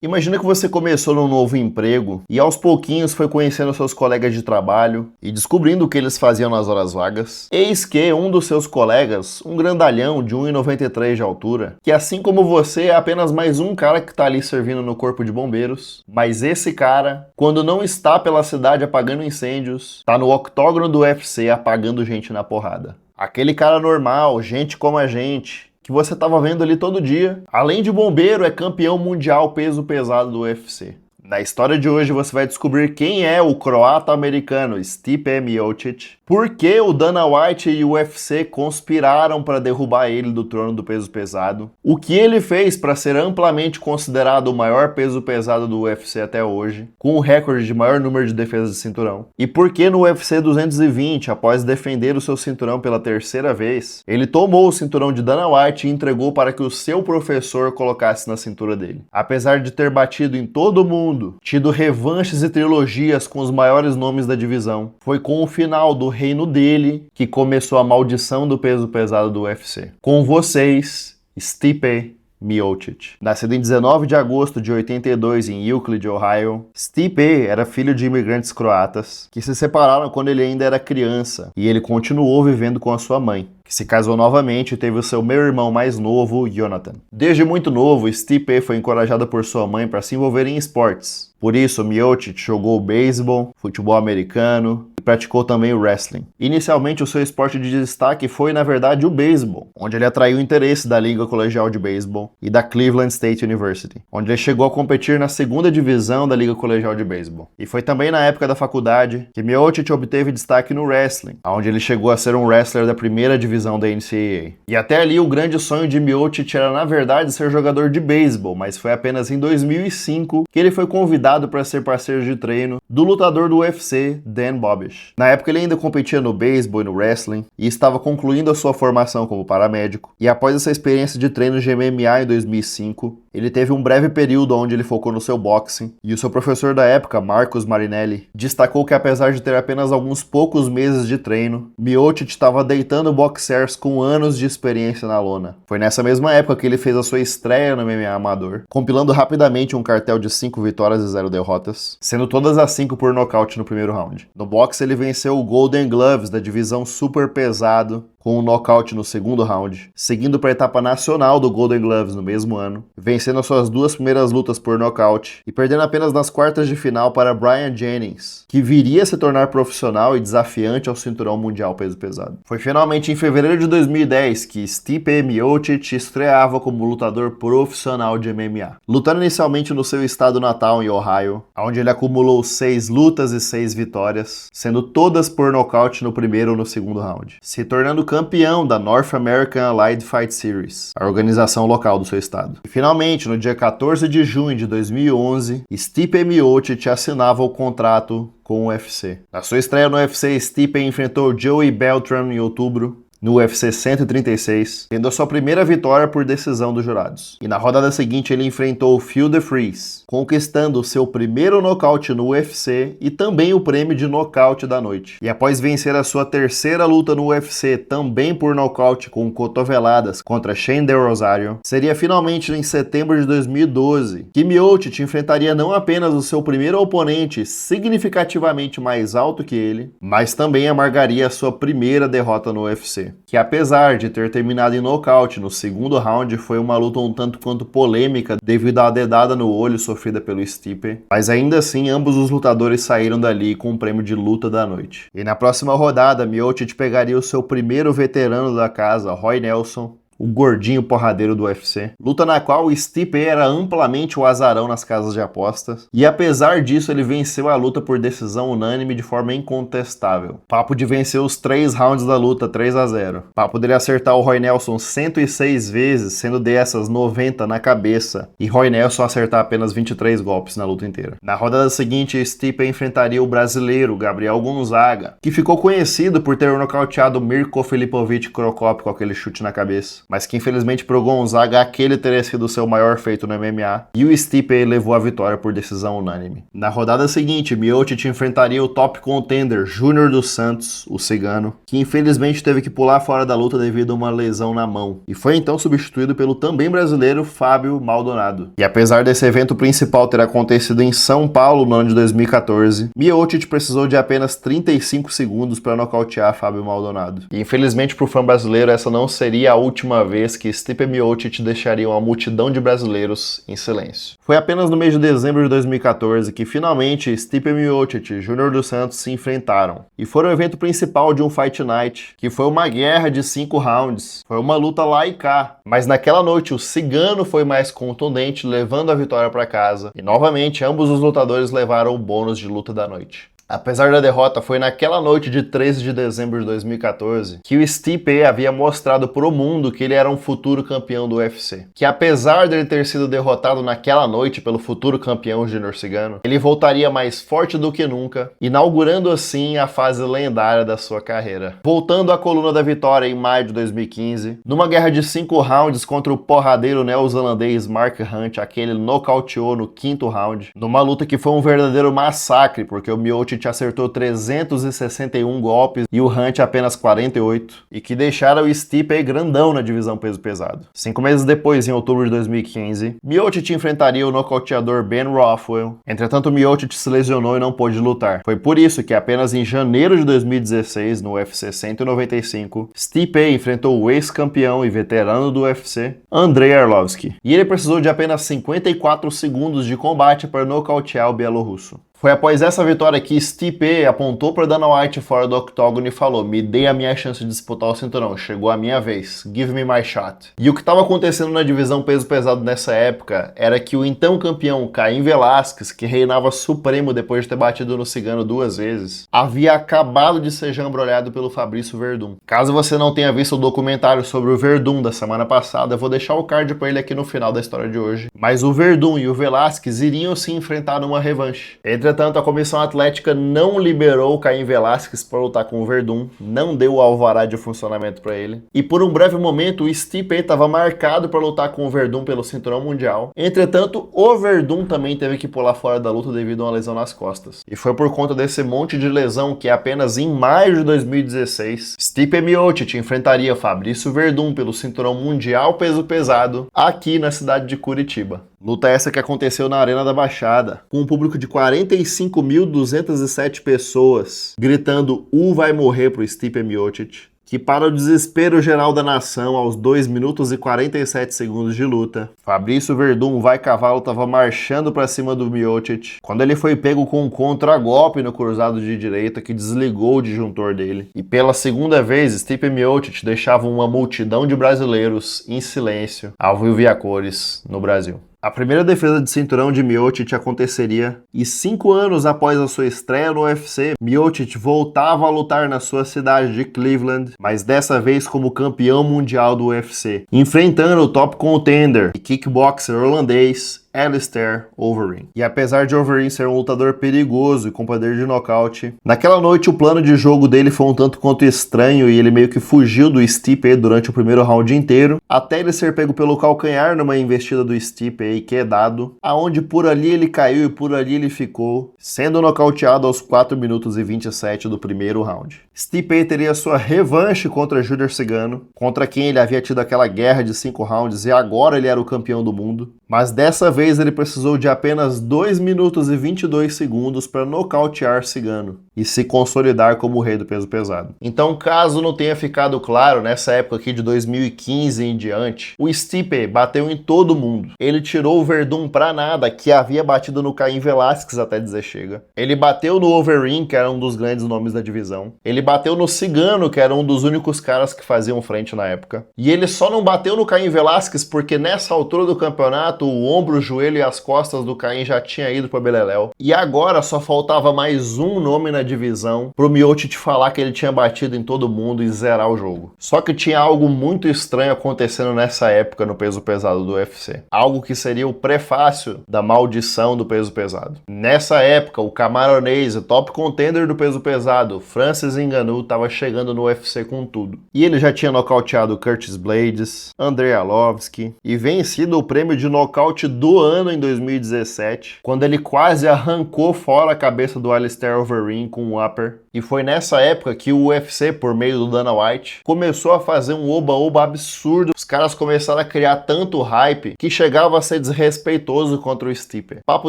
Imagina que você começou num novo emprego e aos pouquinhos foi conhecendo seus colegas de trabalho e descobrindo o que eles faziam nas horas vagas. Eis que um dos seus colegas, um grandalhão de 1,93 de altura, que assim como você é apenas mais um cara que tá ali servindo no corpo de bombeiros, mas esse cara, quando não está pela cidade apagando incêndios, tá no octógono do UFC apagando gente na porrada. Aquele cara normal, gente como a gente, que você estava vendo ali todo dia. Além de bombeiro, é campeão mundial peso pesado do UFC. Na história de hoje você vai descobrir quem é o croata-americano Stipe Miocic, por que o Dana White e o UFC conspiraram para derrubar ele do trono do peso pesado, o que ele fez para ser amplamente considerado o maior peso pesado do UFC até hoje, com o recorde de maior número de defesas de cinturão, e por que no UFC 220, após defender o seu cinturão pela terceira vez, ele tomou o cinturão de Dana White e entregou para que o seu professor colocasse na cintura dele. Apesar de ter batido em todo mundo, tido revanches e trilogias com os maiores nomes da divisão, foi com o final do reino dele que começou a maldição do peso pesado do UFC. Com vocês, Stipe Miocic. Nascido em 19 de agosto de 82 em Euclid, Ohio, Stipe era filho de imigrantes croatas que se separaram quando ele ainda era criança e ele continuou vivendo com a sua mãe, que se casou novamente e teve o seu meio-irmão mais novo, Jonathan. Desde muito novo, Stipe foi encorajado por sua mãe para se envolver em esportes. Por isso, Miocic jogou beisebol, futebol americano e praticou também o wrestling. Inicialmente, o seu esporte de destaque foi, na verdade, o beisebol, onde ele atraiu o interesse da Liga Colegial de Beisebol e da Cleveland State University, onde ele chegou a competir na segunda divisão da Liga Colegial de Beisebol. E foi também na época da faculdade que Miocic obteve destaque no wrestling, onde ele chegou a ser um wrestler da primeira divisão da NCAA. E até ali, o grande sonho de Miocic era, na verdade, ser jogador de beisebol, mas foi apenas em 2005 que ele foi convidado para ser parceiro de treino do lutador do UFC, Dan Bobish. Na época ele ainda competia no beisebol e no wrestling e estava concluindo a sua formação como paramédico, e após essa experiência de treino de MMA em 2005, ele teve um breve período onde ele focou no seu boxing, e o seu professor da época, Marcos Marinelli, destacou que apesar de ter apenas alguns poucos meses de treino, Miocic estava deitando boxers com anos de experiência na lona. Foi nessa mesma época que ele fez a sua estreia no MMA amador, compilando rapidamente um cartel de 5 vitórias e 0 derrotas, sendo todas as 5 por nocaute no primeiro round. No boxe ele venceu o Golden Gloves da divisão super pesado, com um nocaute no segundo round, seguindo para a etapa nacional do Golden Gloves no mesmo ano, vencendo as suas 2 primeiras lutas por nocaute e perdendo apenas nas quartas de final para Brian Jennings, que viria a se tornar profissional e desafiante ao cinturão mundial peso pesado. Foi finalmente em fevereiro de 2010 que Stipe Miocic estreava como lutador profissional de MMA, lutando inicialmente no seu estado natal em Ohio, onde ele acumulou 6 lutas e 6 vitórias, sendo todas por nocaute no primeiro ou no segundo round, se tornando campeão da North American Allied Fight Series, a organização local do seu estado. E finalmente, no dia 14 de junho de 2011, Stipe Miocic assinava o contrato com o UFC. Na sua estreia no UFC, Stipe enfrentou Joey Beltran em outubro, no UFC 136, tendo a sua primeira vitória por decisão dos jurados. E na rodada seguinte ele enfrentou Phil DeFries, conquistando o seu primeiro nocaute no UFC e também o prêmio de nocaute da noite. E após vencer a sua terceira luta no UFC, também por nocaute com cotoveladas contra Shane Del Rosario, seria finalmente em setembro de 2012 que Miocic enfrentaria não apenas o seu primeiro oponente significativamente mais alto que ele, mas também amargaria a sua primeira derrota no UFC. Que apesar de ter terminado em nocaute no segundo round, foi uma luta um tanto quanto polêmica devido à dedada no olho sofrida pelo Stipe, mas ainda assim ambos os lutadores saíram dali com o prêmio de luta da noite. E na próxima rodada, Miocic pegaria o seu primeiro veterano da casa, Roy Nelson, o gordinho porradeiro do UFC, luta na qual o Stipe era amplamente o azarão nas casas de apostas, e apesar disso ele venceu a luta por decisão unânime de forma incontestável. Papo de vencer os 3 rounds da luta 3-0. Papo dele acertar o Roy Nelson 106 vezes, sendo dessas 90 na cabeça, e Roy Nelson acertar apenas 23 golpes na luta inteira. Na rodada seguinte, Stipe enfrentaria o brasileiro Gabriel Gonzaga, que ficou conhecido por ter nocauteado Mirko Filipovic Crocop com aquele chute na cabeça. mas que infelizmente pro Gonzaga aquele teria sido o seu maior feito no MMA, e o Stipe levou a vitória por decisão unânime. Na rodada seguinte, Miocic enfrentaria o top contender Júnior dos Santos, o cigano, que infelizmente teve que pular fora da luta devido a uma lesão na mão, e foi então substituído pelo também brasileiro Fábio Maldonado. E apesar desse evento principal ter acontecido em São Paulo no ano de 2014, Miocic precisou de apenas 35 segundos para nocautear Fábio Maldonado. E infelizmente para o fã brasileiro essa não seria a última vez que Stipe Miocic deixaria uma multidão de brasileiros em silêncio. Foi apenas no mês de dezembro de 2014 que finalmente Stipe Miocic e Júnior dos Santos se enfrentaram. E foi o evento principal de um Fight Night, que foi uma guerra de 5 rounds. Foi uma luta lá e cá. Mas naquela noite o cigano foi mais contundente, levando a vitória para casa. E novamente ambos os lutadores levaram o bônus de luta da noite. Apesar da derrota, foi naquela noite de 13 de dezembro de 2014 que o Stipe havia mostrado para o mundo que ele era um futuro campeão do UFC. Que apesar de ele ter sido derrotado naquela noite pelo futuro campeão Júnior Cigano, ele voltaria mais forte do que nunca, inaugurando assim a fase lendária da sua carreira. Voltando à coluna da vitória em maio de 2015, numa guerra de 5 rounds contra o porradeiro neozelandês Mark Hunt, aquele nocauteou no 5º round, numa luta que foi um verdadeiro massacre, porque o Miocic acertou 361 golpes e o Hunt apenas 48, e que deixaram o Stipe grandão na divisão peso pesado. 5 meses depois, em outubro de 2015, Miocic enfrentaria o nocauteador Ben Rothwell. Entretanto, Miocic se lesionou e não pôde lutar. Foi por isso que apenas em janeiro de 2016, no UFC 195, Stipe enfrentou o ex-campeão e veterano do UFC, Andrei Arlovski. E ele precisou de apenas 54 segundos de combate para nocautear o bielorrusso. Foi após essa vitória que Stipe apontou para Dana White fora do octógono e falou: me dê a minha chance de disputar o cinturão, chegou a minha vez, give me my shot. E o que estava acontecendo na divisão peso pesado nessa época era que o então campeão Caim Velasquez, que reinava supremo depois de ter batido no cigano 2 vezes, havia acabado de ser jambrolhado pelo Fabrício Werdum. Caso você não tenha visto o documentário sobre o Werdum da semana passada, eu vou deixar o card para ele aqui no final da história de hoje. Mas o Werdum e o Velasquez iriam se enfrentar numa revanche. Entretanto, a comissão atlética não liberou o Caim Velasquez para lutar com o Werdum, não deu o alvará de funcionamento para ele. E por um breve momento, o Stipe estava marcado para lutar com o Werdum pelo cinturão mundial. Entretanto, o Werdum também teve que pular fora da luta devido a uma lesão nas costas. E foi por conta desse monte de lesão que apenas em maio de 2016, Stipe Miocic enfrentaria Fabrício Werdum pelo cinturão mundial peso pesado aqui na cidade de Curitiba. Luta essa que aconteceu na Arena da Baixada, com um público de 45.207 pessoas, gritando vai morrer pro Stipe Miocic, que para o desespero geral da nação, aos 2 minutos e 47 segundos de luta, Fabrício Werdum vai cavalo estava marchando para cima do Miocic, quando ele foi pego com um contragolpe no cruzado de direita que desligou o disjuntor dele. E pela segunda vez, Stipe Miocic deixava uma multidão de brasileiros em silêncio, ao vivo e a cores, no Brasil. A primeira defesa de cinturão de Miocic aconteceria e 5 anos após a sua estreia no UFC, Miocic voltava a lutar na sua cidade de Cleveland, mas dessa vez como campeão mundial do UFC, enfrentando o top contender e kickboxer holandês Alistair Overeem. E apesar de Overeem ser um lutador perigoso e com poder de nocaute, naquela noite o plano de jogo dele foi um tanto quanto estranho e ele meio que fugiu do Stipe durante o primeiro round inteiro, até ele ser pego pelo calcanhar numa investida do Stipe e quedado, aonde por ali ele caiu e por ali ele ficou, sendo nocauteado aos 4 minutos e 27 do primeiro round. Stipe teria sua revanche contra Júnior Cigano, contra quem ele havia tido aquela guerra de 5 rounds e agora ele era o campeão do mundo, mas dessa vez ele precisou de apenas 2 minutos e 22 segundos para nocautear Cigano e se consolidar como o rei do peso pesado. Então, caso não tenha ficado claro, nessa época aqui de 2015 em diante, o Stipe bateu em todo mundo. Ele tirou o Werdum pra nada, que havia batido no Caim Velasquez até dizer chega. Ele bateu no Overeem, que era um dos grandes nomes da divisão. Ele bateu no Cigano, que era um dos únicos caras que faziam frente na época. E ele só não bateu no Caim Velasquez porque nessa altura do campeonato campeonato, o ombro, o joelho e as costas do Caim já tinha ido para beleléu. E agora só faltava mais um nome na divisão pro Miocic falar que ele tinha batido em todo mundo e zerar o jogo. Só que tinha algo muito estranho acontecendo nessa época no peso pesado do UFC. Algo que seria o prefácio da maldição do peso pesado. Nessa época, o camaronês, o top contender do peso pesado, Francis Ngannou, estava chegando no UFC com tudo. E ele já tinha nocauteado Curtis Blaydes, Andrei Arlovski e vencido o prêmio de nocaute do ano em 2017, quando ele quase arrancou fora a cabeça do Alistair Overeem com um upper. E foi nessa época que o UFC, por meio do Dana White, começou a fazer um oba-oba absurdo. Os caras começaram a criar tanto hype que chegava a ser desrespeitoso contra o Stipe. Papo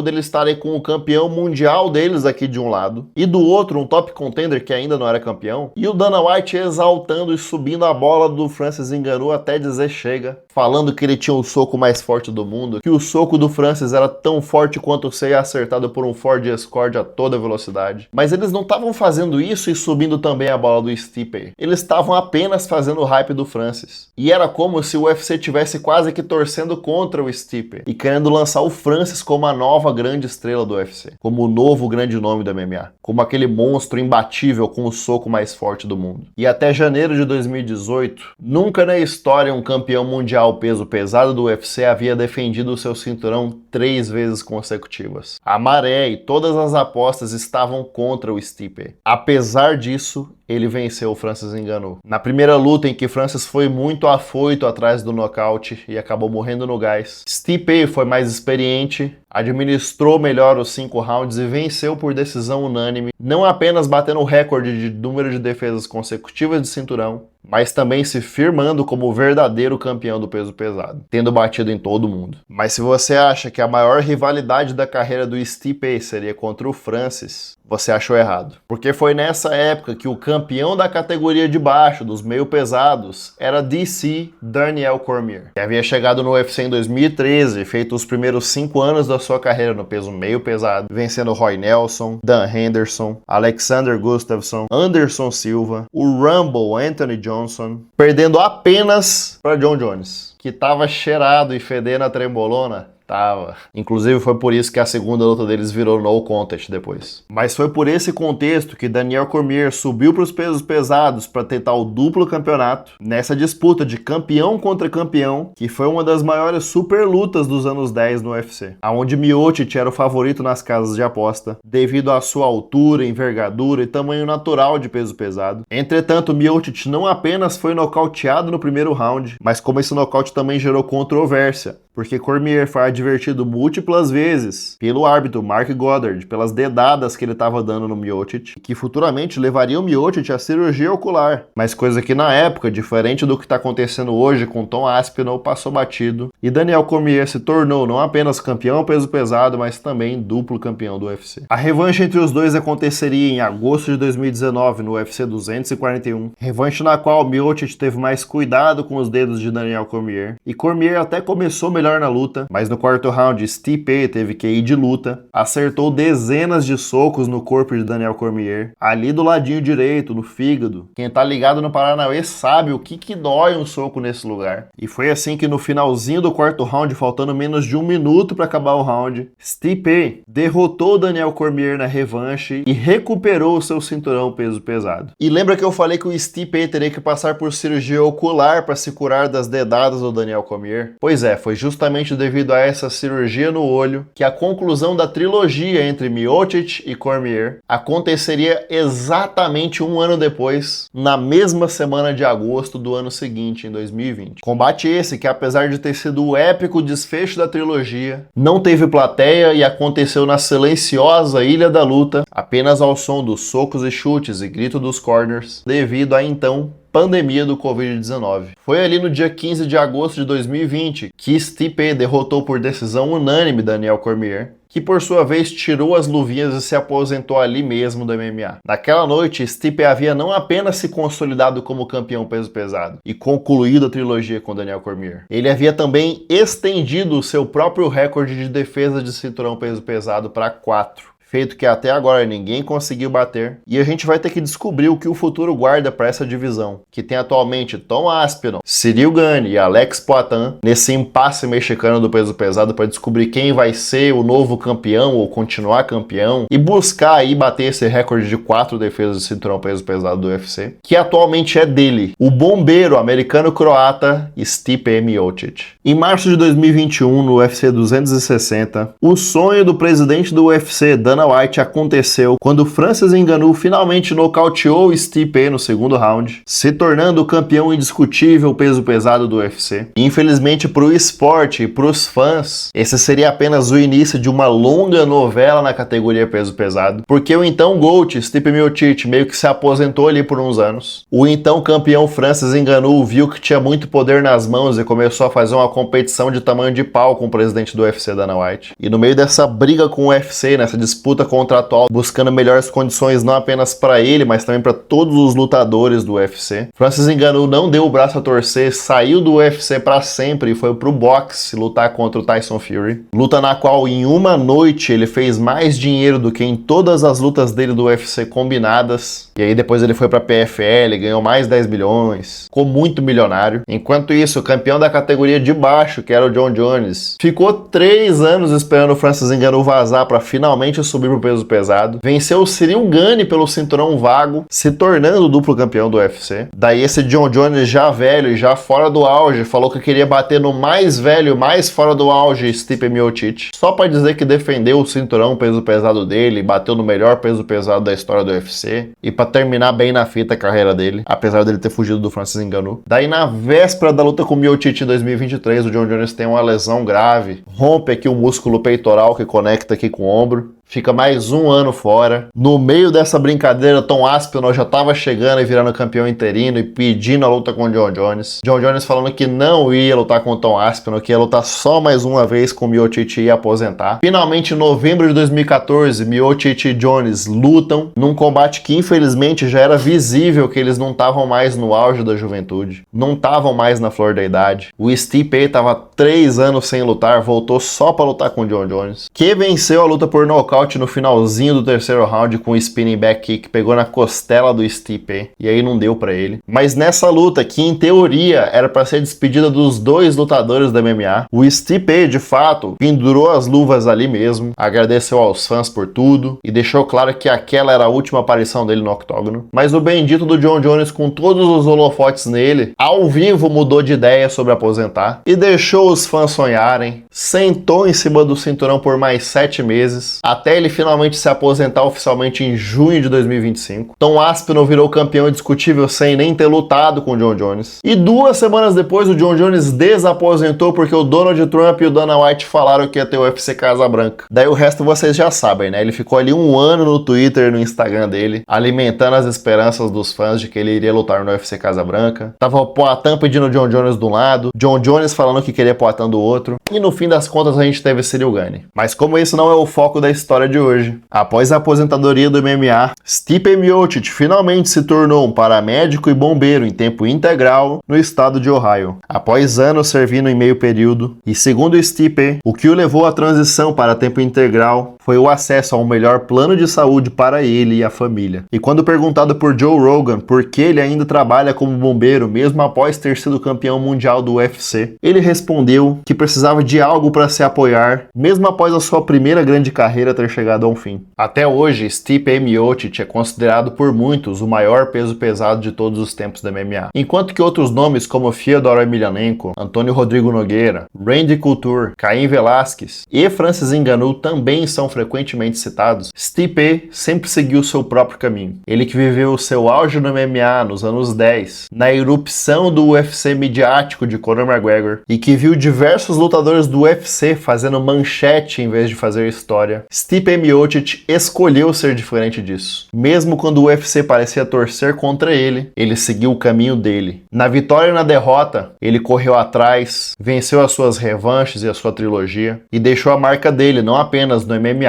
deles estarem com o campeão mundial deles aqui de um lado e do outro um top contender que ainda não era campeão, e o Dana White exaltando e subindo a bola do Francis Ngannou até dizer chega, falando que ele tinha o soco mais forte do mundo, que o soco do Francis era tão forte quanto ser acertado por um Ford Escort a toda velocidade. Mas eles não estavam fazendo isso e subindo também a bola do Stipe. Eles estavam apenas fazendo o hype do Francis. E era como se o UFC tivesse quase que torcendo contra o Stipe e querendo lançar o Francis como a nova grande estrela do UFC, como o novo grande nome do MMA, como aquele monstro imbatível com o soco mais forte do mundo. E até janeiro de 2018, nunca na história um campeão mundial peso pesado do UFC havia defendido o seu cinturão 3 vezes consecutivas. A maré e todas as apostas estavam contra o Stipe. Apesar disso, ele venceu o Francis Ngannou. Na primeira luta em que Francis foi muito afoito atrás do nocaute e acabou morrendo no gás, Stipe foi mais experiente, administrou melhor os 5 rounds e venceu por decisão unânime, não apenas batendo o recorde de número de defesas consecutivas de cinturão, mas também se firmando como o verdadeiro campeão do peso pesado, tendo batido em todo mundo. Mas se você acha que a maior rivalidade da carreira do Stipe seria contra o Francis, você achou errado. Porque foi nessa época que o campeão da categoria de baixo, dos meio pesados, era DC Daniel Cormier, que havia chegado no UFC em 2013, feito os primeiros 5 anos da sua carreira no peso meio pesado, vencendo Roy Nelson, Dan Henderson, Alexander Gustafsson, Anderson Silva, o Rumble Anthony Johnson, perdendo apenas para John Jones, que estava cheirado e fedendo a trembolona. Tava. Inclusive foi por isso que a segunda luta deles virou no contest depois. Mas foi por esse contexto que Daniel Cormier subiu para os pesos pesados para tentar o duplo campeonato nessa disputa de campeão contra campeão, que foi uma das maiores super lutas dos anos 10 no UFC, aonde Miocic era o favorito nas casas de aposta, devido à sua altura, envergadura e tamanho natural de peso pesado. Entretanto, Miocic não apenas foi nocauteado no primeiro round, mas como esse nocaute também gerou controvérsia, porque Cormier foi advertido múltiplas vezes pelo árbitro Mark Goddard pelas dedadas que ele estava dando no Miocic, que futuramente levaria o Miocic à cirurgia ocular, mas coisa que na época, diferente do que está acontecendo hoje com Tom Aspinall, passou batido, e Daniel Cormier se tornou não apenas campeão peso pesado, mas também duplo campeão do UFC. A revanche entre os dois aconteceria em agosto de 2019 no UFC 241, revanche na qual Miocic teve mais cuidado com os dedos de Daniel Cormier, e Cormier até começou melhor na luta, mas no quarto round Stipe teve que ir de luta, acertou dezenas de socos no corpo de Daniel Cormier, ali do ladinho direito, no fígado. Quem tá ligado no Paranauê sabe o que dói um soco nesse lugar. E foi assim que no finalzinho do quarto round, faltando menos de 1 minuto para acabar o round, Stipe derrotou Daniel Cormier na revanche e recuperou o seu cinturão peso pesado. E lembra que eu falei que o Stipe teria que passar por cirurgia ocular para se curar das dedadas do Daniel Cormier? Pois é, foi justamente devido a essa cirurgia no olho que a conclusão da trilogia entre Miocic e Cormier aconteceria exatamente 1 ano depois, na mesma semana de agosto do ano seguinte, em 2020. Combate esse que, apesar de ter sido o épico desfecho da trilogia, não teve plateia e aconteceu na silenciosa Ilha da Luta, apenas ao som dos socos e chutes e grito dos corners, devido a então pandemia do Covid-19. Foi ali no dia 15 de agosto de 2020 que Stipe derrotou por decisão unânime Daniel Cormier, que por sua vez tirou as luvinhas e se aposentou ali mesmo do MMA. Naquela noite, Stipe havia não apenas se consolidado como campeão peso pesado e concluído a trilogia com Daniel Cormier, ele havia também estendido o seu próprio recorde de defesa de cinturão peso pesado para 4. feito que até agora ninguém conseguiu bater. E a gente vai ter que descobrir o que o futuro guarda para essa divisão, que tem atualmente Tom Aspinall, Ciryl Gane e Alex Poatan nesse impasse mexicano do peso pesado para descobrir quem vai ser o novo campeão ou continuar campeão e buscar aí bater esse recorde de 4 defesas de cinturão peso pesado do UFC, que atualmente é dele, o bombeiro americano-croata Stipe Miocic. Em março de 2021, no UFC 260, o sonho do presidente do UFC, Dana White, aconteceu quando Francis Ngannou finalmente nocauteou Stipe no segundo round, se tornando o campeão indiscutível peso pesado do UFC. E, infelizmente para o esporte e para os fãs, esse seria apenas o início de uma longa novela na categoria peso pesado, porque o então GOAT, Stipe Miocic, meio que se aposentou ali por uns anos. O então campeão Francis Ngannou viu que tinha muito poder nas mãos e começou a fazer uma competição de tamanho de pau com o presidente do UFC, Dana White. E no meio dessa briga com o UFC, nessa disputa contratual, buscando melhores condições não apenas para ele, mas também para todos os lutadores do UFC, Francis Ngannou não deu o braço a torcer, saiu do UFC para sempre e foi pro boxe lutar contra o Tyson Fury. Luta na qual em uma noite ele fez mais dinheiro do que em todas as lutas dele do UFC combinadas. E aí depois ele foi pra PFL, ganhou mais 10 milhões, ficou muito milionário. Enquanto isso, o campeão da categoria de baixo, que era o John Jones, ficou 3 anos esperando o Francis Ngannou vazar para finalmente subir pro peso pesado. Venceu o Ciryl Gane pelo cinturão vago, se tornando o duplo campeão do UFC. Daí esse John Jones já velho e já fora do auge, falou que queria bater no mais velho, mais fora do auge, Stipe Miocic, só para dizer que defendeu o cinturão peso pesado dele, bateu no melhor peso pesado da história do UFC, e para terminar bem na fita a carreira dele, apesar dele ter fugido do Francis Ngannou. Daí na véspera da luta com o Miocic em 2023, o John Jones tem uma lesão grave, rompe aqui o músculo peitoral que conecta aqui com o ombro, fica mais um ano fora. No meio dessa brincadeira, Tom Aspinall já estava chegando e virando campeão interino e pedindo a luta com o John Jones. John Jones falando que não ia lutar com o Tom Aspinall, que ia lutar só mais uma vez com o Miocic e ia aposentar. Finalmente, em novembro de 2014, Miocic e Jones lutam num combate que infelizmente já era visível que eles não estavam mais no auge da juventude, não estavam mais na flor da idade. O Stipe estava 3 anos sem lutar, voltou só para lutar com o John Jones, que venceu a luta por nocaute no finalzinho do terceiro round com um spinning back kick, pegou na costela do Stipe e aí não deu pra ele. Mas nessa luta, que em teoria era pra ser despedida dos 2 lutadores da MMA, o Stipe de fato pendurou as luvas ali mesmo, agradeceu aos fãs por tudo e deixou claro que aquela era a última aparição dele no octógono. Mas o bendito do John Jones, com todos os holofotes nele, ao vivo mudou de ideia sobre aposentar e deixou os fãs sonharem, sentou em cima do cinturão por mais 7 meses, até ele finalmente se aposentar oficialmente em junho de 2025. Tom Aspinall virou campeão indiscutível sem nem ter lutado com o John Jones. E 2 semanas depois o John Jones desaposentou porque o Donald Trump e o Dana White falaram que ia ter o UFC Casa Branca. Daí o resto vocês já sabem, né? Ele ficou ali 1 ano no Twitter e no Instagram dele, alimentando as esperanças dos fãs de que ele iria lutar no UFC Casa Branca. Tava o Poatan pedindo o John Jones de um lado, John Jones falando que queria Poatan do outro, e no fim das contas a gente teve Ciryl Gane. Mas como isso não é o foco da história de hoje, após a aposentadoria do MMA, Stipe Miocic finalmente se tornou um paramédico e bombeiro em tempo integral no estado de Ohio, após anos servindo em meio período, e segundo Stipe, o que o levou à transição para tempo integral foi o acesso a um melhor plano de saúde para ele e a família. E quando perguntado por Joe Rogan por que ele ainda trabalha como bombeiro mesmo após ter sido campeão mundial do UFC, ele respondeu que precisava de algo para se apoiar, mesmo após a sua primeira grande carreira ter chegado a um fim. Até hoje, Stipe Miocic é considerado por muitos o maior peso pesado de todos os tempos da MMA, enquanto que outros nomes como Fyodor Emelianenko, Antônio Rodrigo Nogueira, Randy Couture, Caim Velasquez e Francis Ngannou também são frequentemente citados. Stipe sempre seguiu seu próprio caminho. Ele que viveu o seu auge no MMA nos anos 10, na erupção do UFC midiático de Conor McGregor, e que viu diversos lutadores do UFC fazendo manchete em vez de fazer história, Stipe Miocic escolheu ser diferente disso. Mesmo quando o UFC parecia torcer contra ele, ele seguiu o caminho dele. Na vitória e na derrota, ele correu atrás, venceu as suas revanches e a sua trilogia, e deixou a marca dele não apenas no MMA,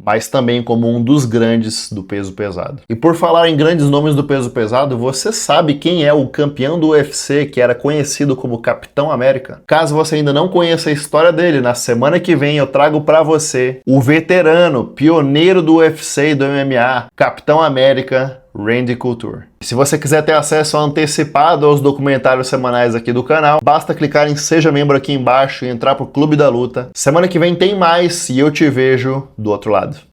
mas também como um dos grandes do peso pesado. E por falar em grandes nomes do peso pesado, você sabe quem é o campeão do UFC que era conhecido como Capitão América? Caso você ainda não conheça a história dele, na semana que vem eu trago pra você o veterano, pioneiro do UFC e do MMA, Capitão América, Randy Couture. Se você quiser ter acesso antecipado aos documentários semanais aqui do canal, basta clicar em Seja Membro aqui embaixo e entrar pro Clube da Luta. Semana que vem tem mais e eu te vejo do outro lado.